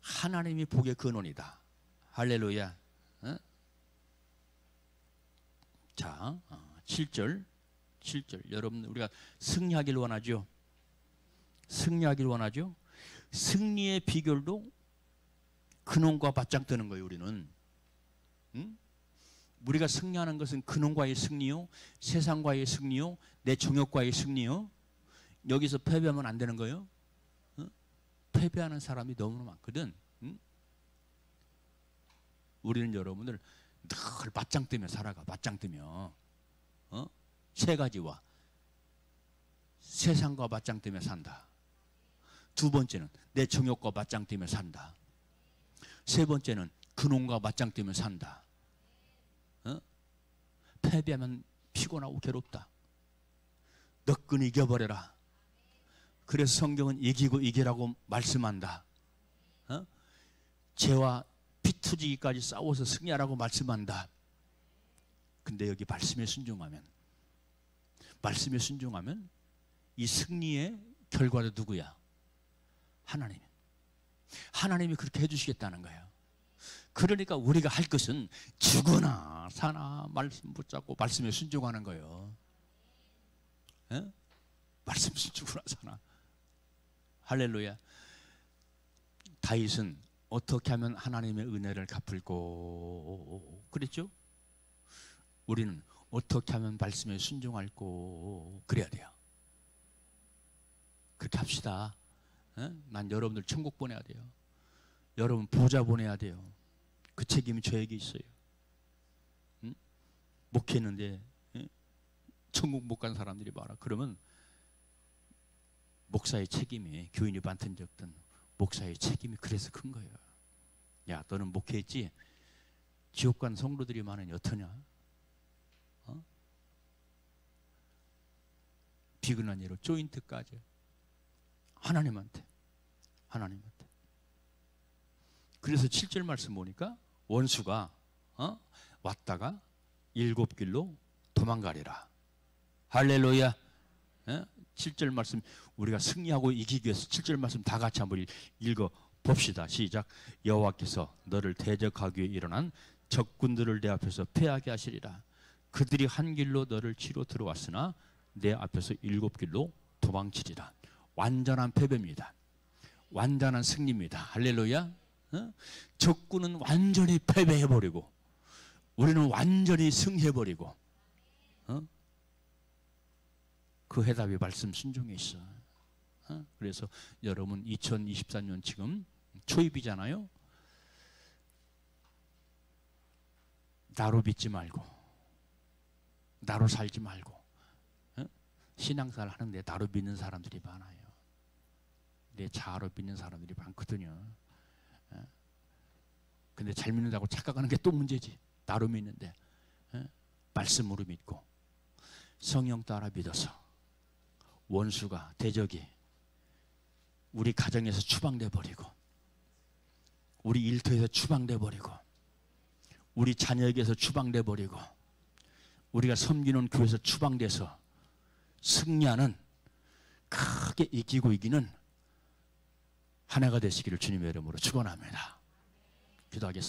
하나님이 복의 근원이다. 할렐루야. 자, 7절. 여러분, 우리가 승리하길 원하죠. 승리하길 원하죠. 승리의 비결도 근원과 맞짱 뜨는 거예요. 우리는 우리가 승리하는 것은 근원과의 승리요, 세상과의 승리요, 내 정욕과의 승리요. 여기서 패배하면 안 되는 거예요. 패배하는 사람이 너무 많거든. 우리는 여러분들 늘 맞짱 뜨며 살아가. 맞짱 뜨며 세 가지와 세상과 맞짱 뜨며 산다. 두 번째는 내 정욕과 맞짱 뜨며 산다. 세 번째는 근원과 맞짱 뜨며 산다. 패배하면 피곤하고 괴롭다. 너끈 이겨버려라. 그래서 성경은 이기고 이기라고 말씀한다. 죄와 피투지기까지 싸워서 승리하라고 말씀한다. 근데 여기 말씀에 순종하면 이 승리의 결과도 누구야? 하나님이 그렇게 해주시겠다는 거예요. 그러니까 우리가 할 것은 죽으나 사나 말씀 붙잡고 말씀에 순종하는 거예요. 말씀 죽으나 사나. 할렐루야. 다윗은 어떻게 하면 하나님의 은혜를 갚을꼬 그랬죠? 우리는 어떻게 하면 말씀에 순종할꼬 그래야 돼요. 그렇게 합시다. 난 여러분들 천국 보내야 돼요. 여러분 부자 보내야 돼요. 그 책임이 저에게 있어요. 목회했는데 천국 못 간 사람들이 많아. 그러면 목사의 책임이, 교인이 많든 적든 목사의 책임이 그래서 큰 거예요. 야, 너는 목회했지? 지옥 간 성도들이 많으니 어떠냐? 비근한 예로 조인트까지 하나님한테. 그래서 7절 말씀 보니까 원수가 왔다가 7길로 도망가리라. 할렐루야. 7절 말씀 우리가 승리하고 이기기 위해서 7절 말씀 다 같이 한번 읽어 봅시다. 시작. 여호와께서 너를 대적하기 위해 일어난 적군들을 내 앞에서 패하게 하시리라. 그들이 한 길로 너를 치러 들어왔으나 내 앞에서 7길로 도망치리라. 완전한 패배입니다. 완전한 승리입니다. 할렐루야. 적군은 완전히 패배해버리고 우리는 완전히 승리해버리고 그 해답이 말씀 순종에 있어. 그래서 여러분 2024년 지금 초입이잖아요. 나로 믿지 말고 나로 살지 말고 신앙생활 하는데 나로 믿는 사람들이 많아요. 내 자아로 믿는 사람들이 많거든요. 근데 잘 믿는다고 착각하는 게 또 문제지. 나로 믿는데 말씀으로 믿고 성령 따라 믿어서 원수가 대적이 우리 가정에서 추방돼 버리고 우리 일터에서 추방돼 버리고 우리 자녀에게서 추방돼 버리고 우리가 섬기는 교회에서 추방돼서 승리하는 크게 이기고 이기는 한 해가 되시기를 주님의 이름으로 축원합니다. 기도하겠습니다.